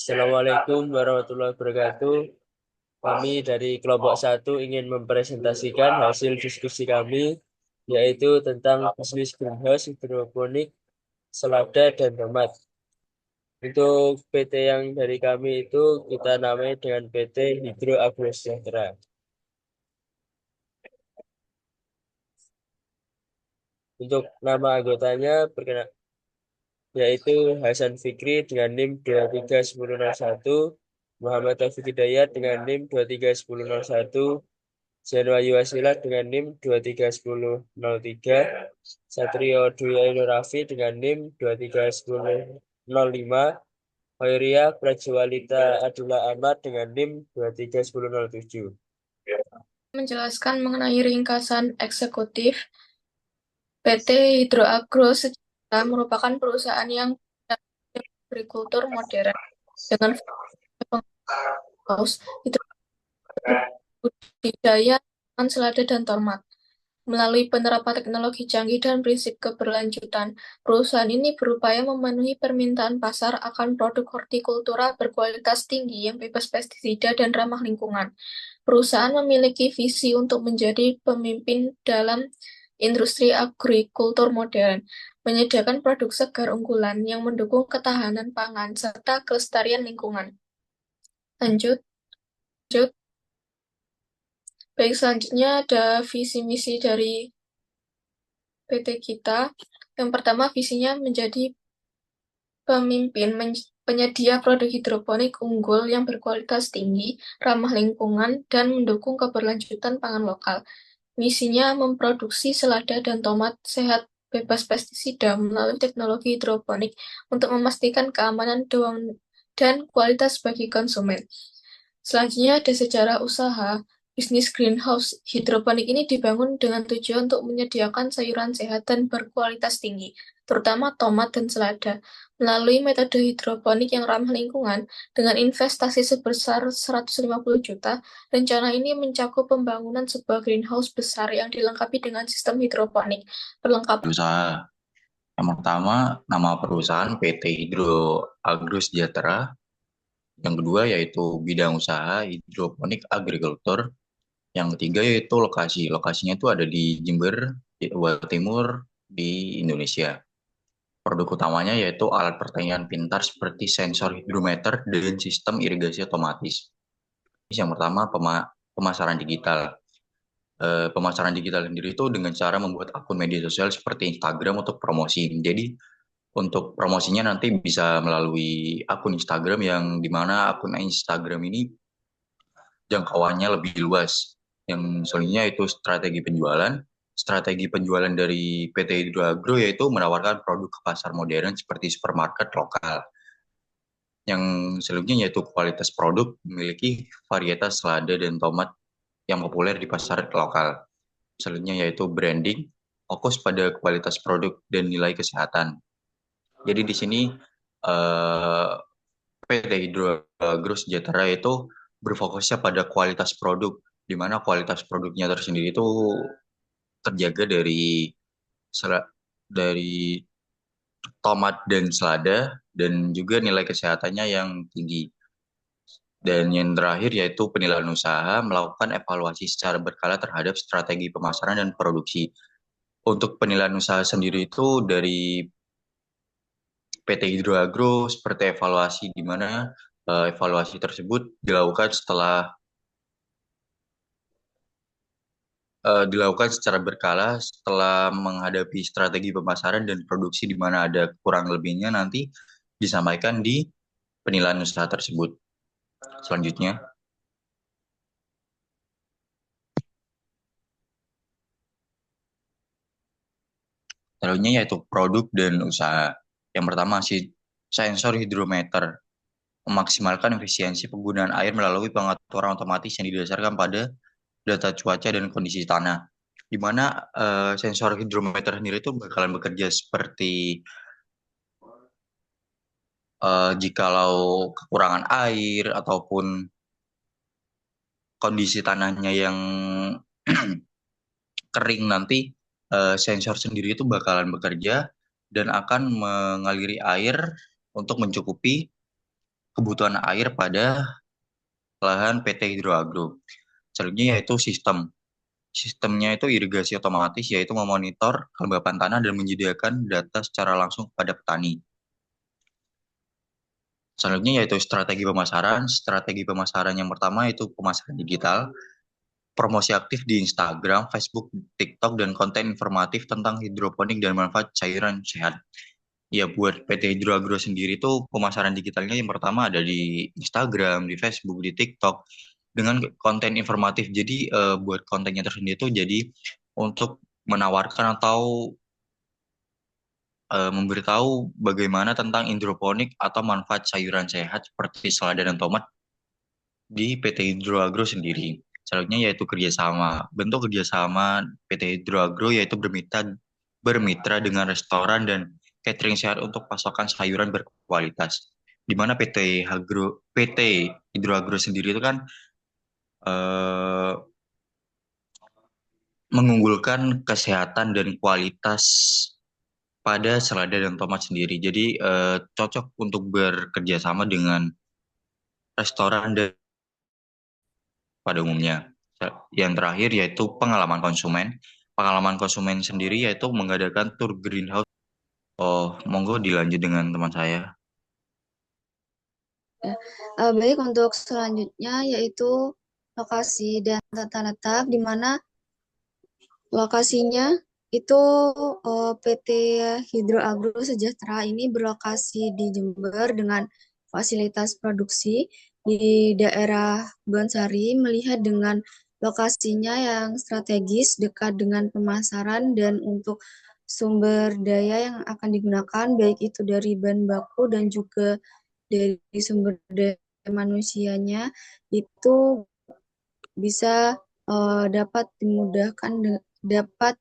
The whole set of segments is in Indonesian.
Assalamualaikum warahmatullahi wabarakatuh. Kami dari kelompok satu ingin mempresentasikan hasil diskusi kami, yaitu tentang bisnis greenhouse, hidroponik, selada, dan tomat. Untuk PT yang dari kami itu kita namai dengan PT Hidro Agro Sejahtera. Untuk nama anggotanya yaitu Hasan Fikri dengan NIM 231001, Muhammad Taufik Hidayat dengan NIM 231001, Zain Wahyu Wasila dengan NIM 231003, Satrio Dwi Raffi dengan NIM 231005, Hoiria Prajuwalita Abdullah Ahmad dengan NIM 231007. Menjelaskan mengenai ringkasan eksekutif, PT Hydro Agro Sejahtera merupakan perusahaan yang agrikultur modern dengan fokus budidaya tanaman selada dan tomat. Melalui penerapan teknologi canggih dan prinsip keberlanjutan, perusahaan ini berupaya memenuhi permintaan pasar akan produk hortikultura berkualitas tinggi yang bebas pestisida dan ramah lingkungan. Perusahaan memiliki visi untuk menjadi pemimpin dalam industri agrikultur modern, menyediakan produk segar unggulan yang mendukung ketahanan pangan serta kelestarian lingkungan. Lanjut, lanjut. Baik, selanjutnya ada visi misi dari PT kita. Yang pertama, visinya menjadi pemimpin penyedia produk hidroponik unggul yang berkualitas tinggi, ramah lingkungan, dan mendukung keberlanjutan pangan lokal. Misinya memproduksi selada dan tomat sehat bebas pestisida melalui teknologi hidroponik untuk memastikan keamanan doang dan kualitas bagi konsumen. Selanjutnya ada sejarah usaha. Bisnis greenhouse hidroponik ini dibangun dengan tujuan untuk menyediakan sayuran sehat dan berkualitas tinggi, terutama tomat dan selada, melalui metode hidroponik yang ramah lingkungan. Dengan investasi sebesar 150 juta, rencana ini mencakup pembangunan sebuah greenhouse besar yang dilengkapi dengan sistem hidroponik, perlengkapan Usaha. Yang pertama, nama perusahaan PT Hidro Agro Sejahtera. Yang kedua yaitu bidang usaha hidroponik agrikultur. Yang ketiga yaitu lokasi. Lokasinya itu ada di Jember, di Jawa Timur, di Indonesia. Produk utamanya yaitu alat pertanian pintar seperti sensor hidrometer dan sistem irigasi otomatis. Yang pertama, pemasaran digital. Pemasaran digital sendiri itu dengan cara membuat akun media sosial seperti Instagram untuk promosi. Jadi untuk promosinya nanti bisa melalui akun Instagram yang dimana akun Instagram ini jangkauannya lebih luas. Yang selanjutnya itu strategi penjualan. Strategi penjualan dari PT Hidro Agro yaitu menawarkan produk ke pasar modern seperti supermarket lokal. Yang selanjutnya yaitu kualitas produk, memiliki varietas selada dan tomat yang populer di pasar lokal. Selanjutnya yaitu branding, fokus pada kualitas produk dan nilai kesehatan. Jadi di sini PT Hidro Agro Sejahtera itu berfokusnya pada kualitas produk, di mana kualitas produknya tersendiri itu terjaga dari tomat dan selada dan juga nilai kesehatannya yang tinggi. Dan yang terakhir yaitu penilaian usaha, melakukan evaluasi secara berkala terhadap strategi pemasaran dan produksi. Untuk penilaian usaha sendiri itu dari PT Hidro Agro seperti evaluasi di mana evaluasi tersebut dilakukan secara berkala setelah menghadapi strategi pemasaran dan produksi di mana ada kurang lebihnya nanti disampaikan di penilaian usaha tersebut. Selanjutnya, selanjutnya yaitu produk dan usaha. Yang pertama sensor hidrometer memaksimalkan efisiensi penggunaan air melalui pengaturan otomatis yang didasarkan pada data cuaca dan kondisi tanah. Di mana sensor hidrometer sendiri itu bakalan bekerja seperti jikalau kekurangan air ataupun kondisi tanahnya yang kering nanti sensor sendiri itu bakalan bekerja dan akan mengaliri air untuk mencukupi kebutuhan air pada lahan PT Hidro Agro. Selanjutnya yaitu sistem. Sistemnya itu irigasi otomatis, yaitu memonitor kelembapan tanah dan menyediakan data secara langsung kepada petani. Selanjutnya yaitu strategi pemasaran. Strategi pemasaran yang pertama yaitu pemasaran digital, promosi aktif di Instagram, Facebook, TikTok, dan konten informatif tentang hidroponik dan manfaat cairan sehat. Ya, buat PT Hidro Agro sendiri tuh pemasaran digitalnya yang pertama ada di Instagram, di Facebook, di TikTok, dengan konten informatif. Jadi buat kontennya tersendiri tuh jadi untuk menawarkan atau memberitahu bagaimana tentang hidroponik atau manfaat sayuran sehat seperti selada dan tomat di PT Hidro Agro sendiri. Selanjutnya yaitu kerjasama. Bentuk kerjasama PT Hidro Agro yaitu bermitra dengan restoran dan catering sehat untuk pasokan sayuran berkualitas. Di mana PT Hidro Agro sendiri itu kan eh, mengunggulkan kesehatan dan kualitas pada selada dan tomat sendiri. Jadi cocok untuk bekerja sama dengan restoran dan pada umumnya. Yang terakhir yaitu pengalaman konsumen. Pengalaman konsumen sendiri yaitu mengadakan tur greenhouse. Oh, monggo dilanjut dengan teman saya. Ya. Baik, untuk selanjutnya yaitu lokasi dan tata letak, di mana lokasinya itu PT Hidro Agro Sejahtera ini berlokasi di Jember dengan fasilitas produksi di daerah Bonsari, melihat dengan lokasinya yang strategis dekat dengan pemasaran dan untuk sumber daya yang akan digunakan baik itu dari bahan baku dan juga dari sumber daya manusianya itu bisa dapat dimudahkan dapat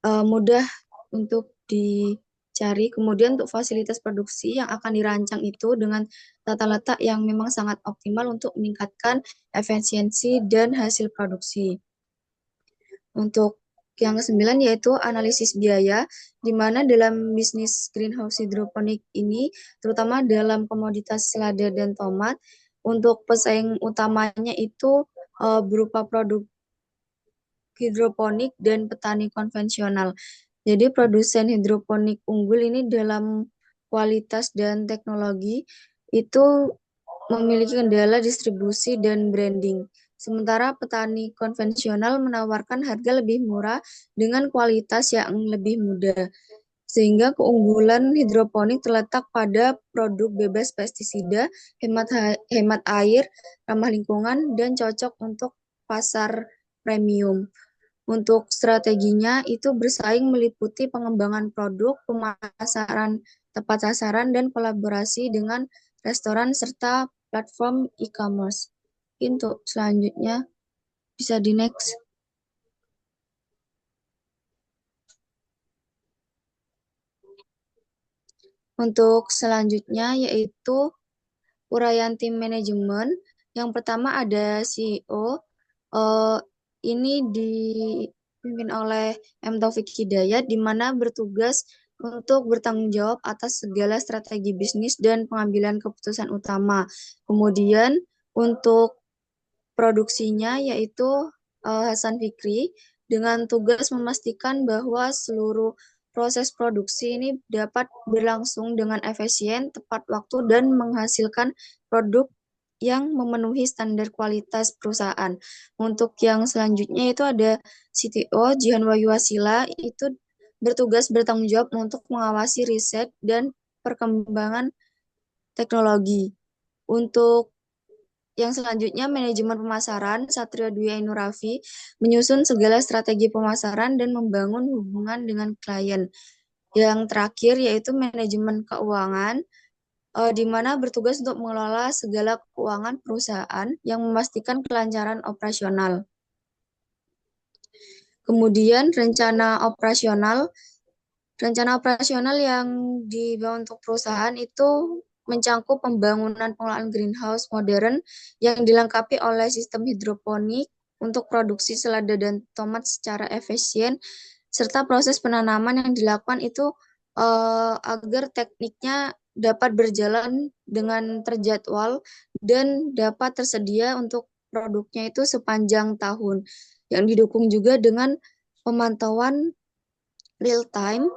mudah untuk dicari. Kemudian untuk fasilitas produksi yang akan dirancang itu dengan tata letak yang memang sangat optimal untuk meningkatkan efisiensi dan hasil produksi. Untuk yang kesembilan yaitu analisis biaya, di mana dalam bisnis greenhouse hidroponik ini, terutama dalam komoditas selada dan tomat, untuk pesaing utamanya itu berupa produk hidroponik dan petani konvensional. Jadi produsen hidroponik unggul ini dalam kualitas dan teknologi itu memiliki kendala distribusi dan branding. Sementara petani konvensional menawarkan harga lebih murah dengan kualitas yang lebih mudah. Sehingga keunggulan hidroponik terletak pada produk bebas pestisida, hemat air, ramah lingkungan, dan cocok untuk pasar premium. Untuk strateginya itu bersaing meliputi pengembangan produk, pemasaran tepat sasaran, dan kolaborasi dengan restoran serta platform e-commerce. Untuk selanjutnya bisa di next. Untuk selanjutnya yaitu uraian tim manajemen. Yang pertama ada CEO. Ini dipimpin oleh M. Taufik Hidayat, di mana bertugas untuk bertanggung jawab atas segala strategi bisnis dan pengambilan keputusan utama. Kemudian untuk produksinya yaitu Hasan Fikri, dengan tugas memastikan bahwa seluruh proses produksi ini dapat berlangsung dengan efisien, tepat waktu, dan menghasilkan produk yang memenuhi standar kualitas perusahaan. Untuk yang selanjutnya itu ada CTO Jihan Wahyu Wasila, itu bertugas bertanggung jawab untuk mengawasi riset dan perkembangan teknologi. Untuk yang selanjutnya, manajemen pemasaran, Satrio Dwi Ainur Raffi, menyusun segala strategi pemasaran dan membangun hubungan dengan klien. Yang terakhir yaitu manajemen keuangan, di mana bertugas untuk mengelola segala keuangan perusahaan yang memastikan kelancaran operasional. Kemudian rencana operasional yang dibawa untuk perusahaan itu mencangkup pembangunan pengelolaan greenhouse modern yang dilengkapi oleh sistem hidroponik untuk produksi selada dan tomat secara efisien, serta proses penanaman yang dilakukan itu agar tekniknya dapat berjalan dengan terjadwal dan dapat tersedia untuk produknya itu sepanjang tahun, yang didukung juga dengan pemantauan real time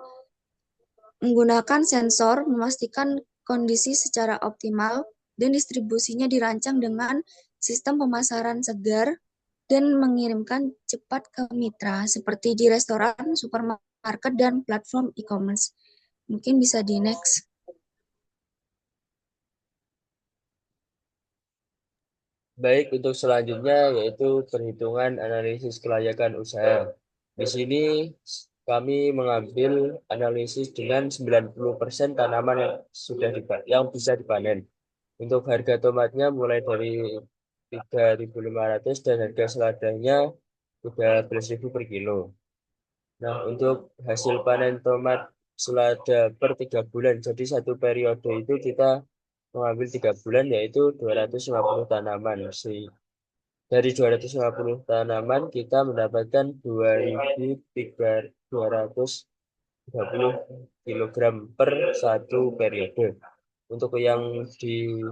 menggunakan sensor memastikan kondisi secara optimal dan distribusinya dirancang dengan sistem pemasaran segar dan mengirimkan cepat ke mitra seperti di restoran, supermarket, dan platform e-commerce. Mungkin bisa di next. Baik, untuk selanjutnya yaitu perhitungan analisis kelayakan usaha. Di sini kami mengambil analisis dengan 90% tanaman yang bisa dipanen. Untuk harga tomatnya mulai dari 3.500 dan harga seladanya 13.000 per kilo. Nah, untuk hasil panen tomat selada per 3 bulan, jadi satu periode itu kita mengambil 3 bulan, yaitu 250 tanaman. Dari 250 tanaman, kita mendapatkan 2.230 kilogram per satu periode. Untuk yang di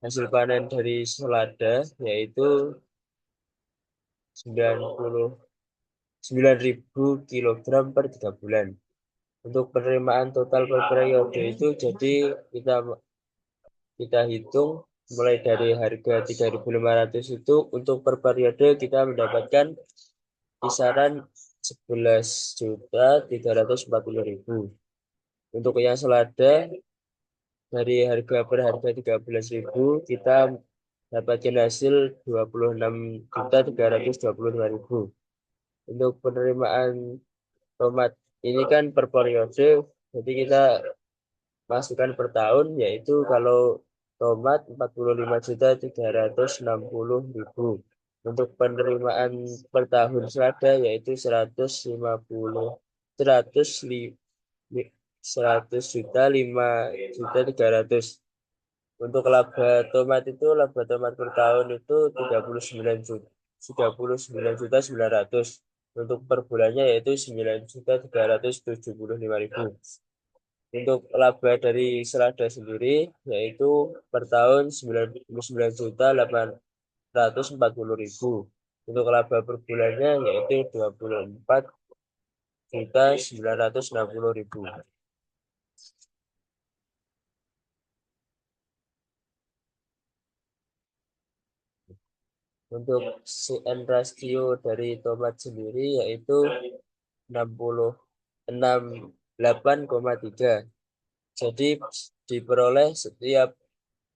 hasil panen dari selada, yaitu 9.000 kilogram per 3 bulan. Untuk penerimaan total per periode itu, jadi kita hitung mulai dari harga 3.500 itu, untuk per periode kita mendapatkan kisaran 11.340.000. Untuk yang selada dari harga 13.000 kita dapatkan hasil 26.325.000. Untuk penerimaan tomat ini kan per periode, jadi kita masukan per tahun, yaitu kalau tomat 45.360.000. Untuk penerimaan per tahun selada yaitu 100 juta 300. Untuk laba tomat per tahun itu 39 juta 900. Untuk per bulannya yaitu 9.375.000. Untuk laba dari selada sendiri yaitu per tahun 99.840.000. Untuk laba per bulannya yaitu 24.960.000. Untuk CN rasio dari tomat sendiri yaitu 68,3. Jadi diperoleh setiap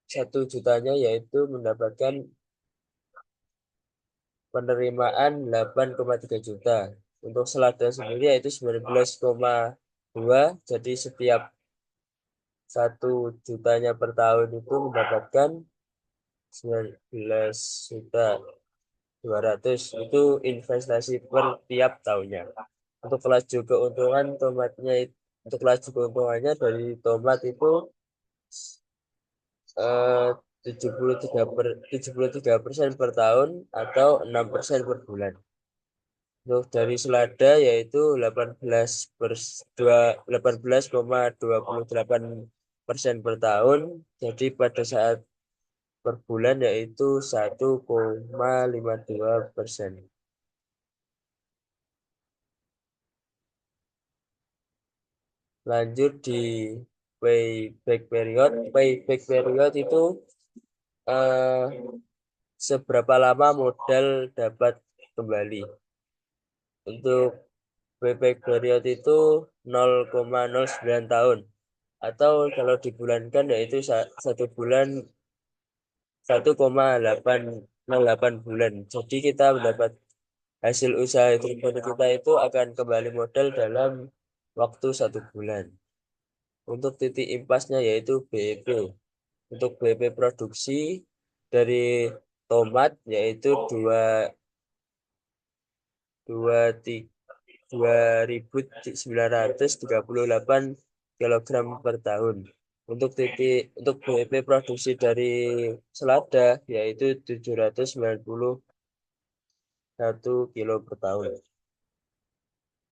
1 jutanya, yaitu mendapatkan penerimaan 8,3 juta. Untuk selada sendiri yaitu 19,2. Jadi setiap 1 jutanya per tahun itu mendapatkan 19.200.000. Itu investasi per tiap tahunnya. Untuk laju keuntungannya dari tomat itu 73% per tahun atau 6% per bulan. Untuk dari selada yaitu 18,28% per tahun. Jadi pada saat per bulan yaitu 1,52%. Lanjut di payback period. Payback period itu seberapa lama modal dapat kembali. Untuk payback period itu 0,09 tahun, atau kalau dibulankan yaitu 1,808 bulan. Jadi kita mendapat hasil usaha hidroponik kita itu akan kembali modal dalam waktu 1 bulan. Untuk titik impasnya yaitu BEP. Untuk BEP produksi dari tomat yaitu 2.938 kilogram per tahun. Untuk BEP produksi dari selada yaitu 791 kilo per tahun.